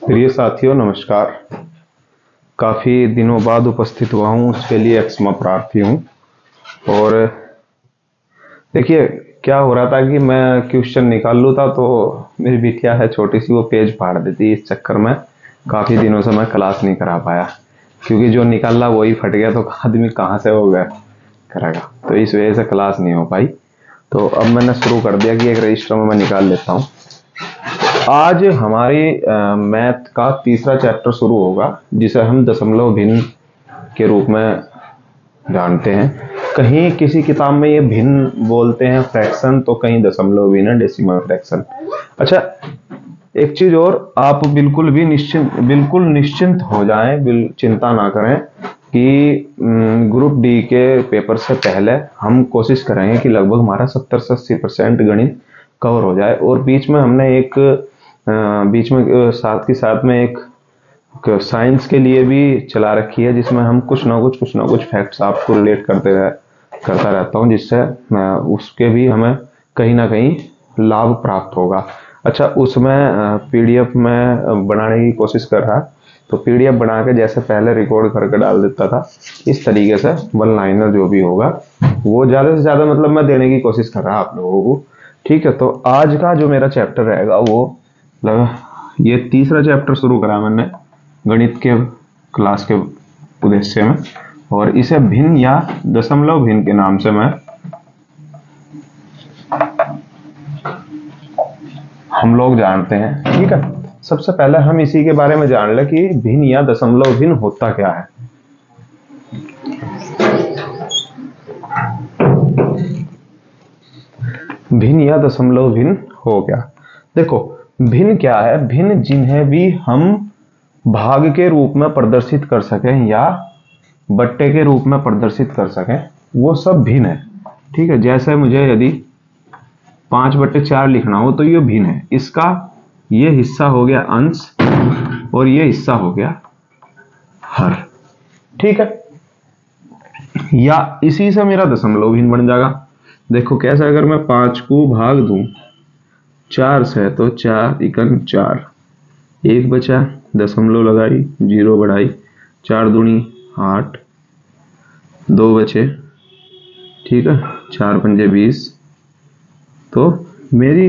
प्रिय साथियों नमस्कार। काफ़ी दिनों बाद उपस्थित हुआ हूँ, उसके लिए क्षमा प्रार्थी हूँ। और देखिए क्या हो रहा था कि मैं क्वेश्चन निकाल लूँ था तो मेरी बिटिया है छोटी सी, वो पेज फाड़ देती। इस चक्कर में काफ़ी दिनों से मैं क्लास नहीं करा पाया, क्योंकि जो निकाला वही फट गया तो आदमी कहाँ से हो गया करेगा, तो इस वजह से क्लास नहीं हो पाई। तो अब मैंने शुरू कर दिया कि एक रजिस्टर में मैं निकाल लेता हूँ। आज हमारी मैथ का तीसरा चैप्टर शुरू होगा, जिसे हम दशमलव भिन्न के रूप में जानते हैं। कहीं किसी किताब में ये भिन्न बोलते हैं फ्रैक्शन, तो कहीं दशमलव भिन्न डेसिमल फ्रैक्शन। अच्छा, एक चीज और, आप बिल्कुल निश्चिंत हो जाएं, चिंता ना करें कि ग्रुप डी के पेपर से पहले हम कोशिश करेंगे कि लगभग हमारा 70 से 80% गणित कवर हो जाए। और बीच में हमने साथ के साथ में एक साइंस के लिए भी चला रखी है, जिसमें हम कुछ ना कुछ फैक्ट्स आपको रिलेट करता रहता हूँ, जिससे उसके भी हमें कहीं ना कहीं लाभ प्राप्त होगा। अच्छा, उसमें पीडीएफ में बनाने की कोशिश कर रहा, तो पीडीएफ बना के जैसे पहले रिकॉर्ड करके डाल देता था, इस तरीके से वन लाइनर जो भी होगा वो ज़्यादा से ज़्यादा मतलब मैं देने की कोशिश कर रहा आप लोगों को। ठीक है, तो आज का जो मेरा चैप्टर रहेगा वो ये तीसरा चैप्टर शुरू करा मैंने गणित के क्लास के उद्देश्य में, और इसे भिन्न या दशमलव भिन्न के नाम से हम लोग जानते हैं। ठीक है, सबसे पहले हम इसी के बारे में जान ले कि भिन्न या दशमलव भिन्न होता क्या है। भिन्न या दशमलव भिन्न हो गया। देखो, भिन्न क्या है? भिन्न जिन्हें भी हम भाग के रूप में प्रदर्शित कर सकें या बट्टे के रूप में प्रदर्शित कर सकें, वो सब भिन्न है। ठीक है, जैसे मुझे यदि 5/4 लिखना हो तो ये भिन्न है। इसका ये हिस्सा हो गया अंश और ये हिस्सा हो गया हर। ठीक है, या इसी से मेरा दशमलव भिन्न बन जाएगा। देखो कैसे, अगर मैं 5 को भाग दूं 4 से तो 4 इकन 4, 1 बचा, दशमलव लगाई, 0 बढ़ाई, 4 दूनी 8, 2 बचे। ठीक है, 4 पंजे 20, तो मेरी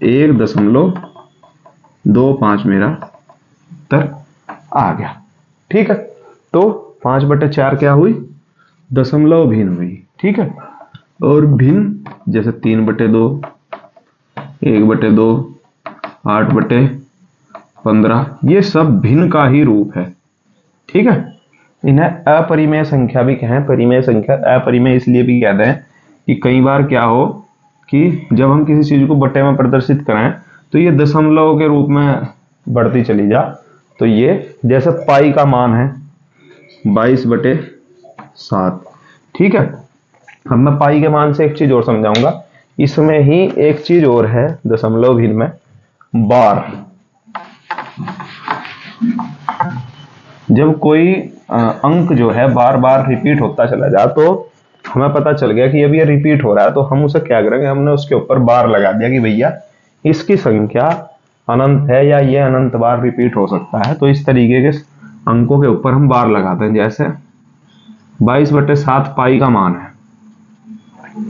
1.25 मेरा उत्तर आ गया। ठीक है, तो 5/4 क्या हुई? दशमलव भिन्न हुई। ठीक है, और भिन्न जैसे 3/2, 1/2, 8/15, ये सब भिन्न का ही रूप है। ठीक है, इन्हें अपरिमेय संख्या भी कहें। परिमेय संख्या अपरिमेय इसलिए भी कहते हैं कि कई बार क्या हो कि जब हम किसी चीज को बट्टे में प्रदर्शित करें तो ये दशमलव के रूप में बढ़ती चली जा। तो ये जैसे पाई का मान है 22/7। ठीक है, अब मैं पाई के मान से एक चीज और समझाऊंगा। इसमें ही एक चीज और है दशमलव भिन्न में, बार। जब कोई अंक जो है बार बार रिपीट होता चला जा, तो हमें पता चल गया कि अब ये रिपीट हो रहा है, तो हम उसे क्या करेंगे, हमने उसके ऊपर बार लगा दिया कि भैया इसकी संख्या अनंत है या ये अनंत बार रिपीट हो सकता है। तो इस तरीके के अंकों के ऊपर हम बार लगाते हैं। जैसे 22/7 पाई का मान है,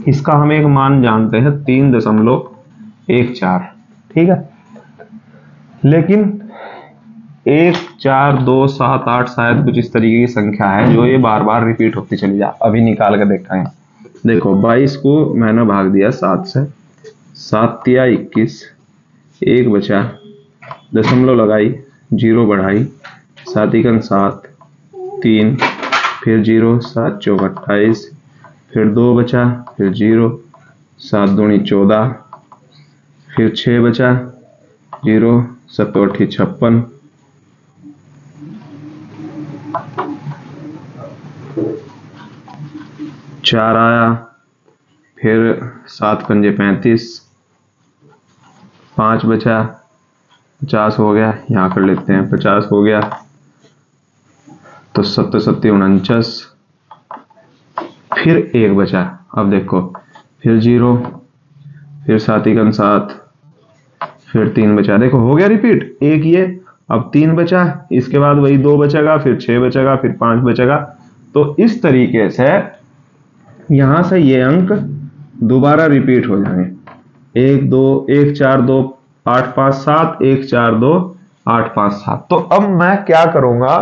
इसका हम एक मान जानते हैं 3.14। ठीक है, लेकिन 1, 4, 2, 7, 8 शायद कुछ इस तरीके की संख्या है जो ये बार बार रिपीट होती चली जा। अभी निकाल के देखेंगे। देखो 22 को मैंने भाग दिया 7 से, 7 तिया 21, 1 बचा, दशमलव लगाई, 0 बढ़ाई, 7 इकन 7, 3, फिर 0, 7 चौक 28, फिर 2 बचा, फिर 0, 7 दूनी 14, फिर 6 बचा, 0, 7 8 56, चार आया, फिर 7 पंजे 35, 5 बचा, 50 हो गया, यहाँ कर लेते हैं 50 हो गया, तो 7 7 49, फिर 1 बचा। अब देखो, फिर 0, फिर 7 इकन 7, फिर 3 बचा, देखो हो गया रिपीट, एक ये, अब 3 बचा, इसके बाद वही 2 बचेगा, फिर 6 बचेगा, फिर 5 बचेगा। तो इस तरीके से यहां से ये अंक दोबारा रिपीट हो जाएंगे, 1 2 1 4 2 8 5 7, 1 4 2 8 5 7। तो अब मैं क्या करूंगा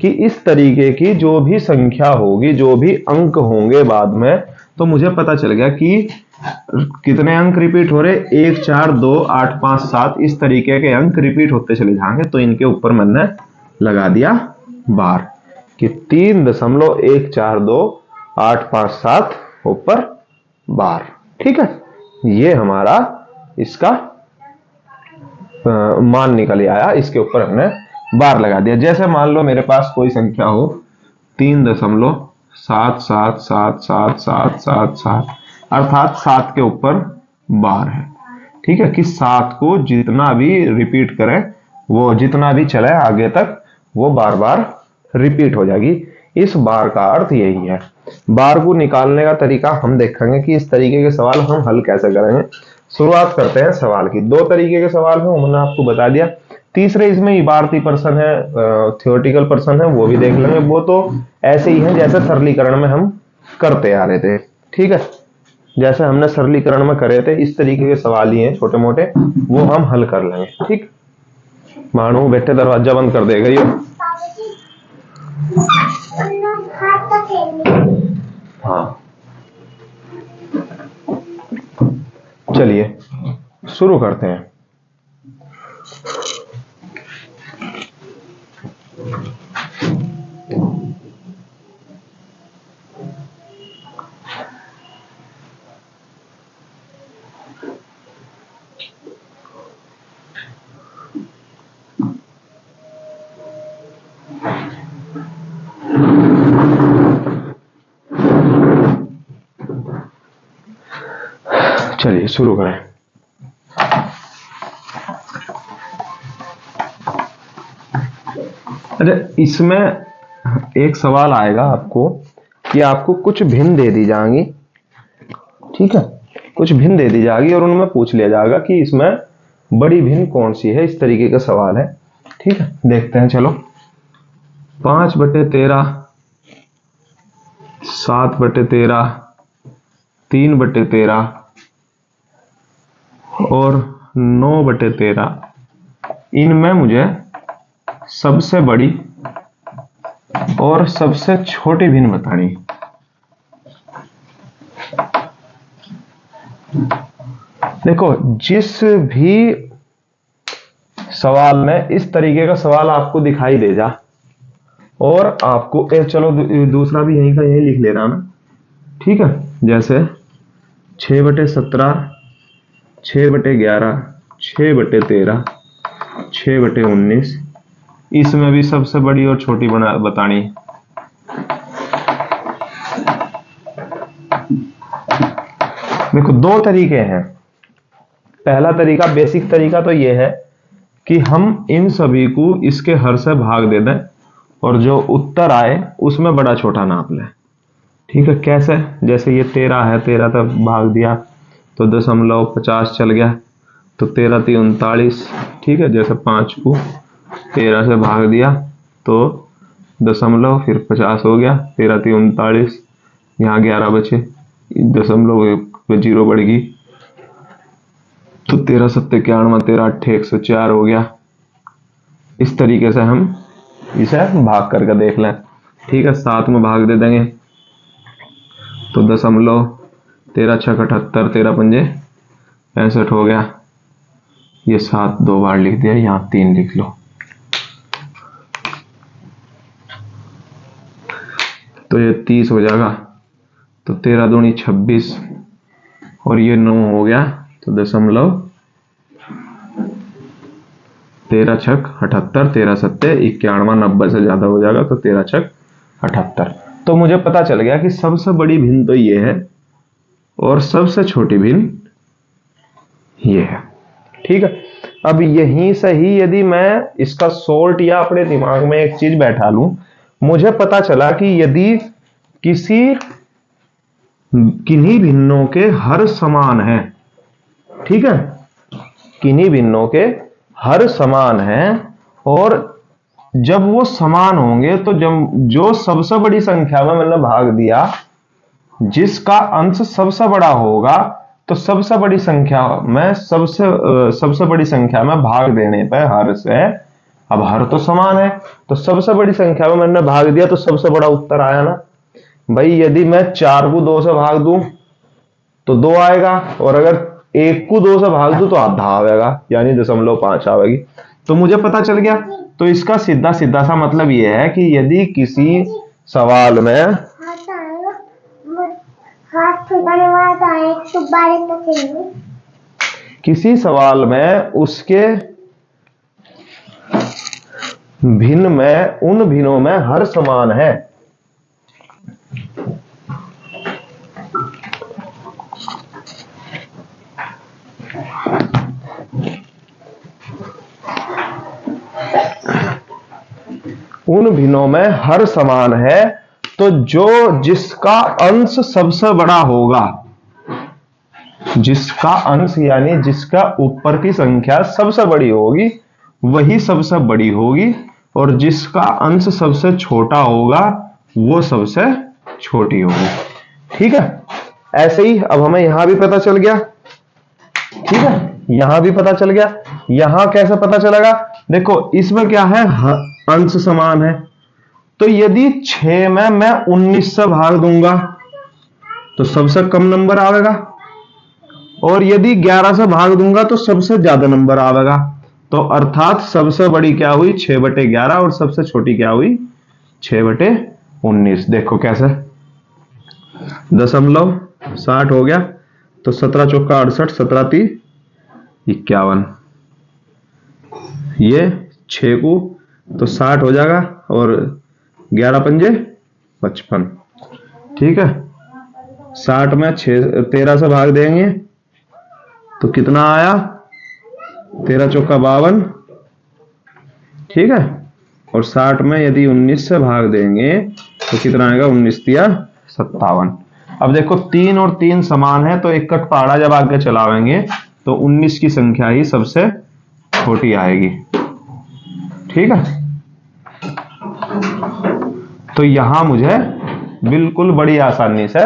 कि इस तरीके की जो भी संख्या होगी, जो भी अंक होंगे बाद में, तो मुझे पता चल गया कि कितने अंक रिपीट हो रहे, 1 4 2 8 5 7, इस तरीके के अंक रिपीट होते चले जाएंगे। तो इनके ऊपर मैंने लगा दिया बार कि 3.142 8 5 7 ऊपर बार। ठीक है, ये हमारा इसका मान निकल आया, इसके ऊपर हमने बार लगा दिया। जैसे मान लो मेरे पास कोई संख्या हो 3.777777, अर्थात 7 के ऊपर बार है। ठीक है, कि 7 को जितना भी रिपीट करें, वो जितना भी चले आगे तक, वो बार बार रिपीट हो जाएगी। इस बार का अर्थ यही है। बार को निकालने का तरीका हम देखेंगे कि इस तरीके के सवाल हम हल कैसे करेंगे। शुरुआत करते हैं सवाल की। 2 तरीके के सवाल हैं, मैंने आपको बता दिया। तीसरे इसमें इबारती प्रश्न है, थ्योरेटिकल प्रश्न है, वो भी देख लेंगे। वो तो ऐसे ही है जैसे सरलीकरण में हम करते आ रहे थे। ठीक है, जैसे हमने सरलीकरण में करे थे, इस तरीके के सवाल ही हैं छोटे मोटे, वो हम हल कर लेंगे। ठीक, मानो बैठे दरवाजा बंद कर देगा ये। हाँ, चलिए शुरू करते हैं। चलिए शुरू करें। अच्छा, इसमें एक सवाल आएगा आपको कि आपको कुछ भिन्न दे दी जाएंगी। ठीक है, कुछ भिन्न दे दी जाएगी और उनमें पूछ लिया जाएगा कि इसमें बड़ी भिन्न कौन सी है। इस तरीके का सवाल है। ठीक है, देखते हैं। चलो, 5/13, 7/13, 3/13 और 9/13, इनमें मुझे सबसे बड़ी और सबसे छोटी भिन्न बतानी। देखो, जिस भी सवाल में इस तरीके का सवाल आपको दिखाई दे जा और आपको चलो दूसरा भी यहीं का यही लिख ले रहा मैं। ठीक है, जैसे 6/17, 6/11, 6/13, 6/19, इसमें भी सबसे बड़ी और छोटी बतानी। देखो, 2 तरीके हैं। पहला तरीका, बेसिक तरीका तो यह है कि हम इन सभी को इसके हर से भाग दे दें और जो उत्तर आए उसमें बड़ा छोटा नाप लें। ठीक है, कैसे? जैसे ये 13 है, 13 तक भाग दिया तो 0.50 चल गया, तो 13 × 39। ठीक है, जैसे 5 को 13 से भाग दिया तो दशमलव, फिर 50 हो गया, 13 × 39, यहाँ 11 बचे, दशमलव पे 0 बढ़ गई, तो 13 × 7 = 91, 13 × 8 = 104 हो गया। इस तरीके से हम इसे भाग करके देख लें। ठीक है, 7 में भाग दे देंगे तो दशमलव, 13 × 6 = 78, 13 × 5 = 65 हो गया। ये 7 2 बार लिख दिया, यहाँ 3 लिख लो, तो ये 30 हो जाएगा। तो 13 दूनी 26 और ये 9 हो गया, तो दशमलव, 13 × 6 = 78, 13 × 7 = 91, 90 से ज्यादा हो जाएगा तो 13 × 6 = 78। तो मुझे पता चल गया कि सबसे बड़ी भिन्न तो ये है और सबसे छोटी भिन्न ये है। ठीक है, अब यहीं से ही यदि मैं इसका सोल्ट या अपने दिमाग में एक चीज बैठा लूं, मुझे पता चला कि यदि किन्हीं भिन्नों के हर समान है, ठीक है, किन्हीं भिन्नों के हर समान हैं, और जब वो समान होंगे तो जब जो सबसे बड़ी संख्या में मैंने भाग दिया, जिसका अंश सबसे बड़ा होगा, तो सबसे बड़ी संख्या में सबसे बड़ी संख्या में भाग देने पर हर से, अब हर तो समान है तो सबसे बड़ी संख्या में मैंने भाग दिया तो सबसे बड़ा उत्तर आया ना भाई। यदि मैं 4 को 2 से भाग दूं तो 2 आएगा, और अगर 1 को 2 से भाग दूं तो आधा आएगा, यानी 0.5 आएगी। तो मुझे पता चल गया। तो इसका सीधा सीधा सा मतलब यह है कि यदि किसी सवाल में उसके भिन्न में उन भिन्नों में हर समान है, उन भिन्नों में हर समान है, तो जिसका अंश सबसे बड़ा होगा, जिसका अंश यानी जिसका ऊपर की संख्या सबसे बड़ी होगी वही सबसे बड़ी होगी, और जिसका अंश सबसे छोटा होगा वो सबसे छोटी होगी। ठीक है, ऐसे ही अब हमें यहां भी पता चल गया। ठीक है, यहां भी पता चल गया। यहां कैसे पता चलेगा? देखो इसमें क्या है, अंश समान है, तो यदि 6 में मैं 19 से भाग दूंगा तो सबसे कम नंबर आएगा, और यदि 11 से भाग दूंगा तो सबसे ज्यादा नंबर आएगा। तो अर्थात सबसे बड़ी क्या हुई 6/11, और सबसे छोटी क्या हुई 6/19। देखो कैसे 0.60 हो गया, तो 17 चौका 68, 17 3 51, ये 6 को तो 60 हो जाएगा, और 11 पंजे 55। ठीक है, 60 में 13 से भाग देंगे तो कितना आया, 13 चौका 52। ठीक है, और 60 में यदि 19 से भाग देंगे तो कितना आएगा, 19 तिया 57। अब देखो 3 और 3 समान है, तो एक कट पहाड़ा जब आगे चलावेंगे तो 19 की संख्या ही सबसे छोटी आएगी। ठीक है, तो यहां मुझे बिल्कुल बड़ी आसानी से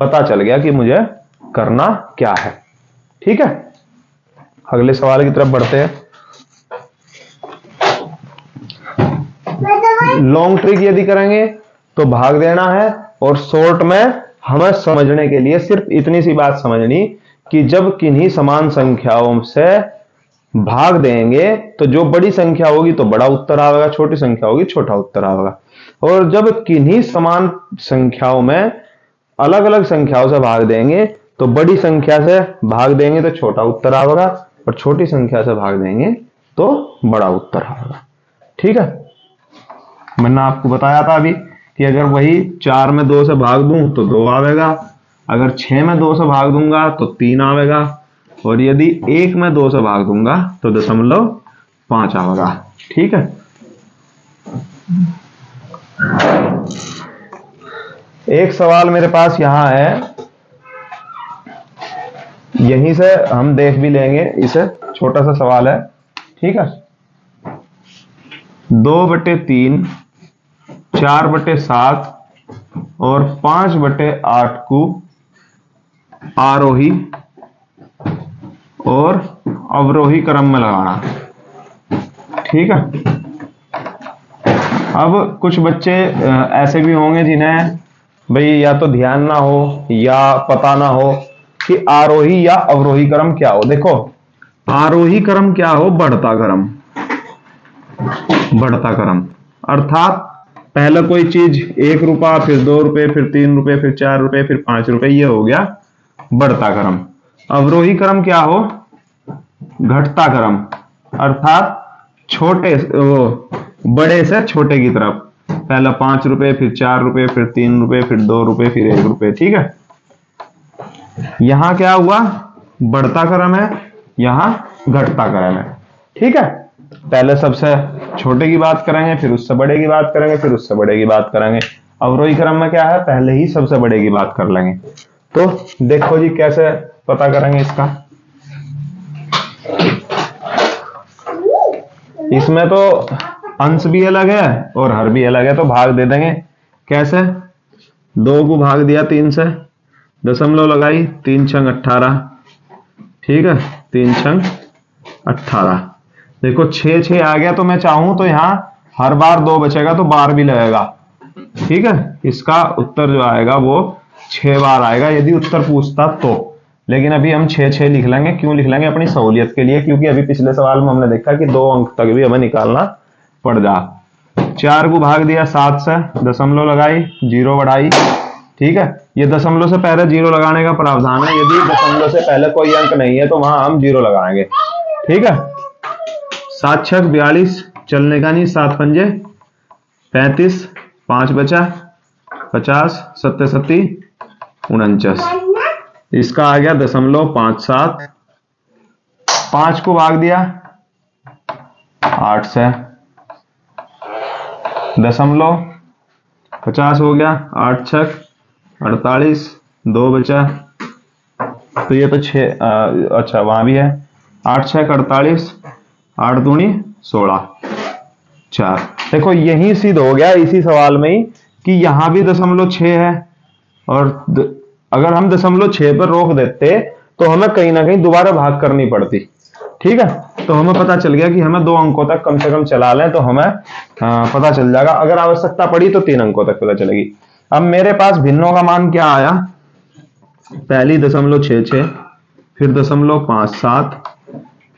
पता चल गया कि मुझे करना क्या है। ठीक है, अगले सवाल की तरफ बढ़ते हैं। लॉन्ग ट्रिक यदि करेंगे तो भाग देना है, और शॉर्ट में हमें समझने के लिए सिर्फ इतनी सी बात समझनी कि जब किन्हीं समान संख्याओं से भाग देंगे तो जो बड़ी संख्या होगी तो बड़ा उत्तर आएगा, छोटी संख्या होगी छोटा उत्तर आएगा। और जब किन्हीं समान संख्याओं में अलग अलग संख्याओं से भाग देंगे तो बड़ी संख्या से भाग देंगे तो छोटा उत्तर आएगा, और छोटी संख्या से भाग देंगे तो बड़ा उत्तर आएगा। ठीक है, मैंने आपको बताया था अभी कि अगर वही 4 में 2 से भाग दूं तो 2 आएगा, अगर 6 में 2 से भाग दूंगा तो 3 आएगा, और यदि 1 में 2 से भाग दूंगा तो 0.5 आएगा। ठीक है, एक सवाल मेरे पास यहां है, यहीं से हम देख भी लेंगे इसे, छोटा सा सवाल है। ठीक है, 2/3, 4/7 और 5/8 को आरोही और अवरोही क्रम में लगाना। ठीक है, अब कुछ बच्चे ऐसे भी होंगे जिन्हें भाई या तो ध्यान ना हो या पता ना हो कि आरोही या अवरोही क्रम क्या हो। देखो आरोही क्रम क्या हो, बढ़ता क्रम, बढ़ता क्रम, अर्थात पहले कोई चीज 1 रुपया, फिर 2 रुपए, फिर 3 रुपए, फिर 4 रुपए, फिर 5 रुपए, ये हो गया बढ़ता क्रम। अवरोही क्रम क्या हो, घटता क्रम, अर्थात छोटे बड़े से छोटे की तरफ, पहला 5 रुपए, फिर 4 रुपए, फिर 3 रुपए, फिर 2 रुपए, फिर 1 रुपए। ठीक है, यहां क्या हुआ, बढ़ता क्रम है, यहां घटता क्रम है। ठीक है, पहले सबसे छोटे की बात करेंगे, फिर उससे बड़े की बात करेंगे, फिर उससे बड़े की बात करेंगे। अवरोही क्रम में क्या है, पहले ही सबसे बड़े की बात कर लेंगे। तो देखो जी कैसे पता करेंगे इसका। इसमें तो अंश भी अलग है और हर भी अलग है, तो भाग दे देंगे। कैसे? 2 को भाग दिया 3 से, दशमलव लगाई, 3 छंग 18। ठीक है, 3 छंग 18। देखो 6 6 आ गया, तो मैं चाहूं तो यहाँ हर बार 2 बचेगा तो बार भी लगेगा। ठीक है, इसका उत्तर जो आएगा वो 6 बार आएगा यदि उत्तर पूछता तो। लेकिन अभी हम 6 6 लिख लेंगे। क्यों लिख लेंगे? अपनी सहूलियत के लिए, क्योंकि अभी पिछले सवाल में हमने देखा कि 2 अंक तक भी हमें निकालना पड़ जा। 4 को भाग दिया 7 से, दशमलव लगाई, 0 बढ़ाई। ठीक है, ये दशमलव से पहले 0 लगाने का प्रावधान है। यदि दशमलव से पहले कोई अंक नहीं है तो वहां हम 0 लगाएंगे। ठीक है, 7 छक 42, चलने का नहीं, 7 पंजे 35, 5 बचा 50, 7 सत्ती 49। इसका आ गया 0.57। 5 को भाग दिया 8 से, 50 हो गया, 8 छक 48, 2 बचा, तो ये तो 6, अच्छा वहां भी है, 8 छक 48, 8 दूनी 16, 4। देखो यही सिद्ध हो गया इसी सवाल में ही कि यहां भी 0.6 है, और अगर हम 0.6 पर रोक देते तो हमें कहीं ना कहीं दोबारा भाग करनी पड़ती। ठीक है, तो हमें पता चल गया कि हमें 2 अंकों तक कम से कम चला लें तो हमें पता चल जाएगा। अगर आवश्यकता पड़ी तो 3 अंकों तक पता चलेगी। अब मेरे पास भिन्नों का मान क्या आया? पहली 0.66, फिर 0.57,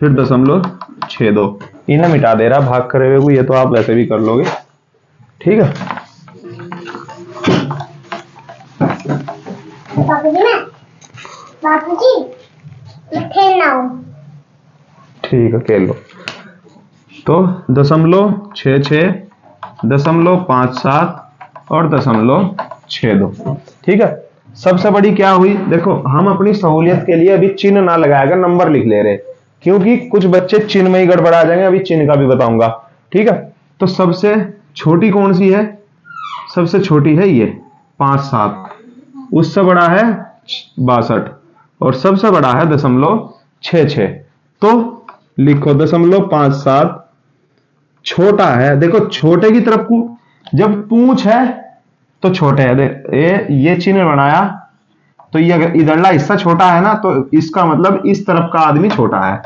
फिर 0.62। इन्हें मिटा दे रहा भाग करे हुए को, ये तो आप वैसे भी कर लोगे। ठीक है, बापूजी ठीक है, खेल लो। तो 0.66, 0.57 और 0.62। ठीक है, सबसे बड़ी क्या हुई? देखो हम अपनी सहूलियत के लिए अभी चिन्ह ना लगाएगा, नंबर लिख ले रहे, क्योंकि कुछ बच्चे चिन्ह में ही गड़बड़ा जाएंगे। अभी चिन्ह का भी बताऊंगा। ठीक है, तो सबसे छोटी कौन सी है? सबसे छोटी है ये 5-7, उससे बड़ा है 62 और सबसे बड़ा है 0.66। तो लिखो 0.57 छोटा है। देखो छोटे की तरफ को जब पूंछ है तो छोटे है, ये चिन्ह बनाया तो ये अगर इधरला हिस्सा छोटा है ना, तो इसका मतलब इस तरफ का आदमी छोटा है,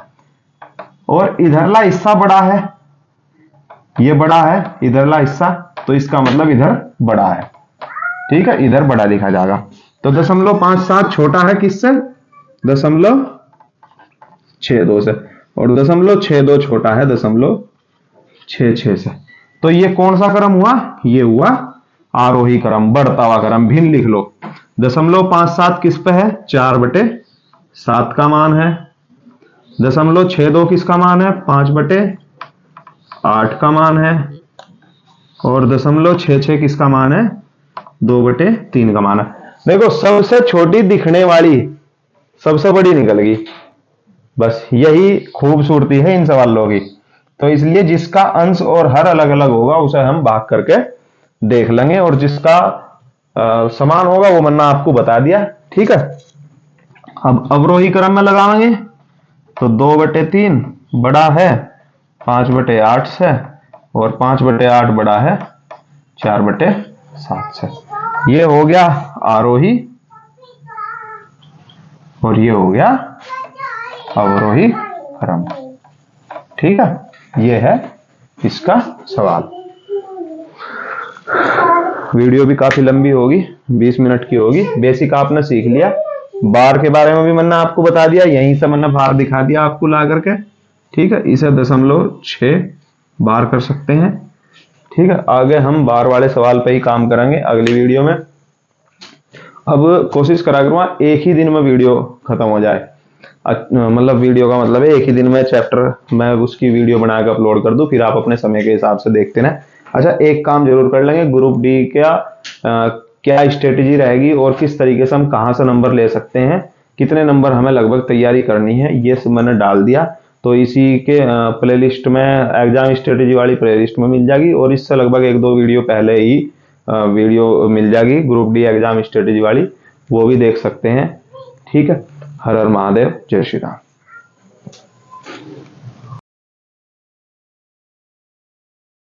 और इधरला हिस्सा बड़ा है, ये बड़ा है इधरला हिस्सा, तो इसका मतलब इधर बड़ा है। ठीक है, इधर बड़ा लिखा जाएगा। तो 0.57 छोटा है किससे? 0.62 से, और 0.62 छोटा है 0.66 से। तो ये कौन सा क्रम हुआ? ये हुआ आरोही क्रम, बढ़ता हुआ क्रम। भिन्न लिख लो। 0.57 किस पे है? 4/7 का मान है। 0.62 किसका मान है? 5/8 का मान है। और 0.66 किसका मान है? 2/3 का मान है। देखो सबसे छोटी दिखने वाली सबसे बड़ी निकल गई। बस यही खूबसूरती है इन सवालों की। तो इसलिए जिसका अंश और हर अलग अलग होगा उसे हम भाग करके देख लेंगे, और जिसका समान होगा वो मैंने आपको बता दिया। ठीक है, अब अवरोही क्रम में लगाएंगे तो 2/3 बड़ा है 5/8 से, और 5/8 बड़ा है 4/7 से। ये हो गया आरोही और ये हो गया अवरोही क्रम। ठीक है, ये है इसका सवाल। वीडियो भी काफी लंबी होगी, 20 मिनट की होगी। बेसिक आपने सीख लिया। बार के बारे में भी मैंने आपको बता दिया, यहीं से मैंने बार दिखा दिया आपको ला करके। ठीक है, इसे 0.6 बार कर सकते हैं। ठीक है, आगे हम बार वाले सवाल पे ही काम करेंगे अगली वीडियो में। अब कोशिश करा करूंगा एक ही दिन में वीडियो खत्म हो जाए। मतलब वीडियो का मतलब है एक ही दिन में चैप्टर मैं उसकी वीडियो बनाकर अपलोड कर दूं, फिर आप अपने समय के हिसाब से देखते ना। अच्छा, एक काम जरूर कर लेंगे, ग्रुप डी क्या स्ट्रेटेजी रहेगी और किस तरीके से हम कहां से नंबर ले सकते हैं, कितने नंबर हमें लगभग तैयारी करनी है, ये सब मैंने डाल दिया। तो इसी के प्लेलिस्ट में एग्जाम स्ट्रेटेजी वाली प्लेलिस्ट में मिल जाएगी, और इससे लगभग 1-2 वीडियो पहले ही वीडियो मिल जाएगी ग्रुप डी एग्जाम स्ट्रेटेजी वाली, वो भी देख सकते हैं। ठीक है, हर हर महादेव, जय श्री राम।